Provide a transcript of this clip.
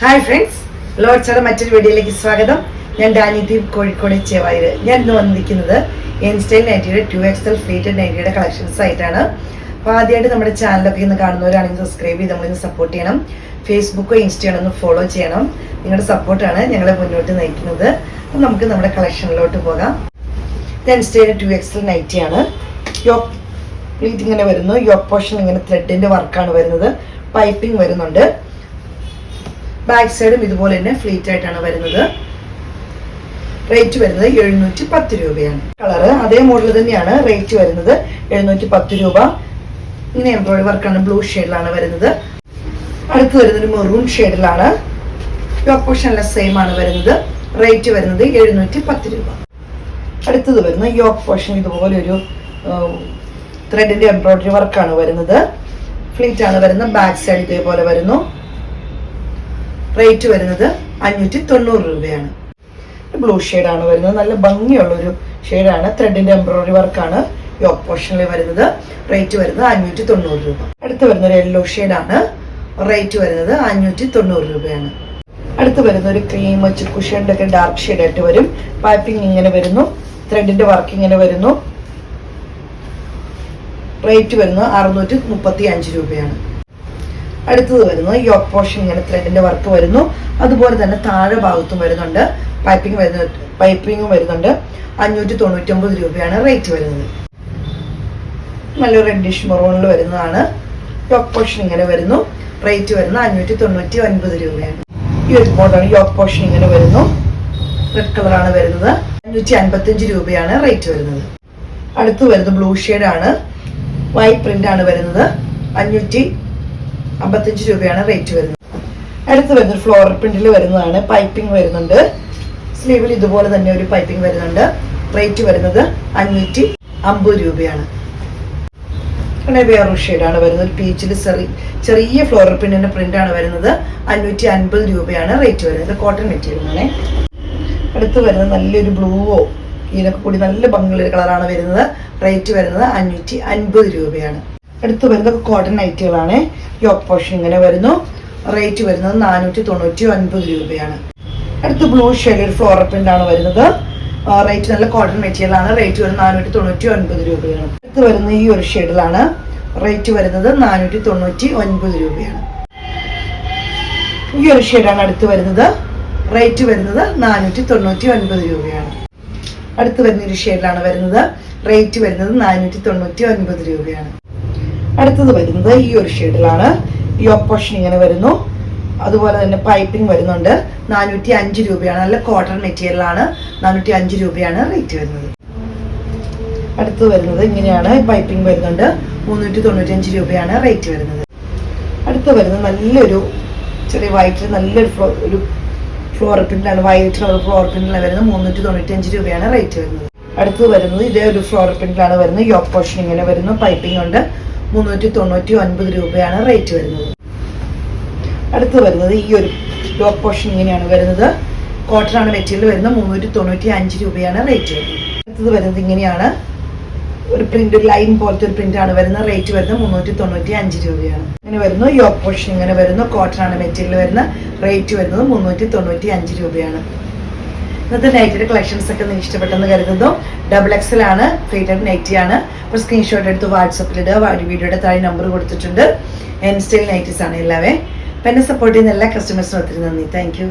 Hi friends, ലോഡ്സയുടെ മറ്റൊരു വീഡിയോയിലേക്ക് സ്വാഗതം. ഞാൻ ഡാനിദീപ്, കോഴിക്കോട് ചേവായൂർ. ഞാൻ ഇന്ന് വന്നിരിക്കുന്നത് എൻ സ്റ്റൈൽ നൈറ്റിയുടെ 2XL ഫ്ലീറ്റഡ് നൈറ്റിയുടെ കളക്ഷൻസ് ആയിട്ടാണ്. അപ്പോൾ ആദ്യമായിട്ട് നമ്മുടെ ചാനലൊക്കെ ഇന്ന് കാണുന്നവരാണെങ്കിൽ സബ്സ്ക്രൈബ് ചെയ്ത് നമ്മളിന്ന് സപ്പോർട്ട് ചെയ്യണം. ഫേസ്ബുക്കോ ഇൻസ്റ്റയോ ഒന്ന് ഫോളോ ചെയ്യണം. നിങ്ങളുടെ സപ്പോർട്ടാണ് ഞങ്ങളെ മുന്നോട്ട് നയിക്കുന്നത്. അപ്പം നമുക്ക് നമ്മുടെ കളക്ഷനിലോട്ട് പോകാം. എൻ സ്റ്റൈലിൻ്റെ 2XL നൈറ്റിയാണ്. യോക്ക് പ്ലീറ്റ് ഇങ്ങനെ വരുന്നു. യോക്ക് പോർഷൻ ഇങ്ങനെ ത്രെഡിൻ്റെ വർക്കാണ് വരുന്നത്. പൈപ്പിംഗ് വരുന്നുണ്ട്. ബാക്ക് സൈഡും ഇതുപോലെ തന്നെ ഫ്ലീറ്റ് ആയിട്ടാണ് വരുന്നത്. റേറ്റ് വരുന്നത് 710 രൂപയാണ്. കളറ് അതേ മോഡൽ തന്നെയാണ്. റേറ്റ് വരുന്നത് 710 രൂപ. ഇങ്ങനെ എംബ്രോയിഡറി വർക്കാണ്. ബ്ലൂ ഷെയ്ഡിലാണ് വരുന്നത്. അടുത്ത് വരുന്നത് മെറൂൺ ഷെയ്ഡിലാണ്. യോക്ക് പോർഷൻ എല്ലാം സെയിം ആണ് വരുന്നത്. റേറ്റ് വരുന്നത് 710 രൂപ. അടുത്തത് വരുന്നത് യോക്ക് പോർഷൻ ഇതുപോലെ ഒരു ത്രെഡിന്റെ എംബ്രോയിഡറി വർക്കാണ് വരുന്നത്. ഫ്ലീറ്റ് ആണ് വരുന്നത്. ബാക്ക് സൈഡ് ഇതേപോലെ വരുന്നു. റേറ്റ് വരുന്നത് 590 രൂപയാണ്. ബ്ലൂ ഷെയ്ഡാണ് വരുന്നത്. നല്ല ഭംഗിയുള്ളൊരു ഷെയ്ഡാണ്. ത്രെഡിന്റെ എംബ്രോയിഡറി വർക്കാണ് യോക്ക് പോർഷനിൽ വരുന്നത്. റേറ്റ് വരുന്നത് 590 രൂപ. അടുത്ത് വരുന്ന ഒരു യെല്ലോ ഷെയ്ഡാണ്. റേറ്റ് വരുന്നത് 590 രൂപയാണ്. അടുത്ത് വരുന്ന ഒരു ക്രീം കുഷന്റെ ഒക്കെ ഡാർക്ക് ഷെയ്ഡായിട്ട് വരും. പൈപ്പിംഗ് ഇങ്ങനെ വരുന്നു. ത്രെഡിന്റെ വർക്ക് ഇങ്ങനെ വരുന്നു. റേറ്റ് വരുന്നത് 635 രൂപയാണ്. അടുത്തത് വരുന്നത് യോക്ക് പോർഷൻ ഇങ്ങനെ ത്രെഡിന്റെ വർക്ക് വരുന്നു. അതുപോലെ തന്നെ താഴെ ഭാഗത്തും വരുന്നുണ്ട്. പൈപ്പിംഗും വരുന്നുണ്ട്. 599 രൂപയാണ് റേറ്റ് വരുന്നത്. നല്ലൊരു റെഡിഷ് മെറൂണിൽ വരുന്നതാണ്. യോക്ക് പോർഷൻ ഇങ്ങനെ വരുന്നു. റേറ്റ് വരുന്നത് 599 രൂപയാണ്. ഈ ഒരു മോഡലാണ്. യോക്ക് പോർഷൻ ഇങ്ങനെ വരുന്നു. റെഡ് കളറാണ് വരുന്നത്. 555 രൂപയാണ് റേറ്റ് വരുന്നത്. അടുത്ത് വരുന്നത് ബ്ലൂ ഷെയ്ഡാണ്. വൈറ്റ് പ്രിന്റ് ആണ് വരുന്നത്. 555 രൂപയാണ് റേറ്റ് വരുന്നത്. അടുത്ത് വരുന്നത് ഫ്ലോറൽ പ്രിന്റിൽ വരുന്നതാണ്. പൈപ്പിംഗ് വരുന്നുണ്ട്. സ്ലീവിൽ ഇതുപോലെ തന്നെ ഒരു പൈപ്പിംഗ് വരുന്നുണ്ട്. റേറ്റ് വരുന്നത് 550 രൂപയാണ്. പിന്നെ വേറൊരു ഷെയ്ഡാണ് വരുന്നത്. പീച്ചിൽ ചെറിയ ഫ്ലോറൽ പ്രിന്റിന്റെ പ്രിന്റ് ആണ് വരുന്നത്. 550 രൂപയാണ് റേറ്റ് വരുന്നത്. കോട്ടൺ മെറ്റീരിയലാണ്. അടുത്ത് വരുന്നത് നല്ലൊരു ബ്ലൂവോ ഇതിനൊക്കെ കൂടി നല്ല ഭംഗിയുള്ള കളറാണ് വരുന്നത്. റേറ്റ് വരുന്നത് 550 രൂപയാണ്. അടുത്ത് വരുന്നത് കോട്ടൺ നൈറ്റുകളാണ്. യോക്ക് പോർഷൻ ഇങ്ങനെ വരുന്നു. റേറ്റ് വരുന്നത് 499 രൂപയാണ്. അടുത്ത് ബ്ലൂ ഷെയ്ഡ് ഒരു ഫ്ലോറൽ പ്രിന്റ് ആണ് വരുന്നത്. റേറ്റ് നല്ല കോട്ടൺ മെറ്റീരിയൽ ആണ്. റേറ്റ് വരുന്നത് 499 രൂപയാണ്. അടുത്ത് വരുന്നത് ഈ ഒരു ഷെയ്ഡിലാണ്. റേറ്റ് വരുന്നത് 499 രൂപയാണ്. ഈ ഒരു ഷെയ്ഡാണ് അടുത്ത് വരുന്നത്. റേറ്റ് വരുന്നത് 499 രൂപയാണ്. അടുത്ത് വരുന്ന ഒരു ഷെയ്ഡിലാണ് വരുന്നത്. റേറ്റ് വരുന്നത് 499 രൂപയാണ്. അടുത്തത് വരുന്നത് ഈ ഒരു ഷെയ്ഡിലാണ്. യോക്ക് പോർഷൻ ഇങ്ങനെ വരുന്നു. അതുപോലെ തന്നെ പൈപ്പിംഗ് വരുന്നുണ്ട്. 405 രൂപയാണ്. നല്ല കോട്ടൺ മെറ്റീരിയലാണ്. 405 രൂപയാണ് റേറ്റ് വരുന്നത്. അടുത്ത് വരുന്നത് ഇങ്ങനെയാണ്. പൈപ്പിംഗ് വരുന്നുണ്ട്. 395 രൂപയാണ് റേറ്റ് വരുന്നത്. അടുത്ത് വരുന്നത് നല്ലൊരു ചെറിയ വൈറ്റ് നല്ലൊരു ഫ്ലോറൽ പ്രിന്റിലാണ്. വൈറ്റ് കളർ ഫ്ലോറൽ പ്രിന്റിലാണ് വരുന്നത്. 395 രൂപയാണ് റേറ്റ് വരുന്നത്. അടുത്ത് വരുന്നത് ഇതേ ഒരു ഫ്ലോറൽ പ്രിന്റിലാണ് വരുന്നത്. യോക്ക് പോർഷൻ ഇങ്ങനെ വരുന്നു. പൈപ്പിംഗ് ഉണ്ട്. 399 രൂപയാണ് റേറ്റ് വരുന്നത്. അടുത്ത് വരുന്നത് ഈ ഒരു യോക്ക് പോർഷൻ ഇങ്ങനെയാണ് വരുന്നത്. കോട്ടൺ ആണ് മെറ്റീരിയൽ വരുന്നത്. 395 രൂപയാണ് റേറ്റ് വരുന്നത്. അടുത്തത് വരുന്നത് ഇങ്ങനെയാണ്. ഒരു പ്രിന്റ് ലൈൻ പോലത്തെ ഒരു പ്രിന്റ് ആണ് വരുന്നത്. റേറ്റ് വരുന്നത് 395 രൂപയാണ്. ഇങ്ങനെ വരുന്നു. യോക്ക് പോർഷൻ ഇങ്ങനെ വരുന്നു. കോട്ടൺ ആണ് മെറ്റീരിയൽ വരുന്ന. റേറ്റ് വരുന്നത് 395 രൂപയാണ്. ഇന്നത്തെ നൈറ്റിയുടെ കളക്ഷൻസ് ഒക്കെ നിങ്ങൾക്ക് ഇഷ്ടപ്പെട്ടെന്ന് കരുതുന്നു. XXL ആണ്. ഫ്ലീറ്റഡ് നൈറ്റി ആണ്. അപ്പോൾ സ്ക്രീൻഷോട്ട് എടുത്ത് വാട്സപ്പിൽ ഇടുക. വീഡിയോയുടെ താഴെ നമ്പർ കൊടുത്തിട്ടുണ്ട്. എൻ സ്റ്റൈൽ നൈറ്റീസ് ആണ് എല്ലാവേ. അപ്പം എന്നെ സപ്പോർട്ട് ചെയ്യുന്ന എല്ലാ കസ്റ്റമേഴ്സിനും ഒത്തിരി നന്ദി. Thank you.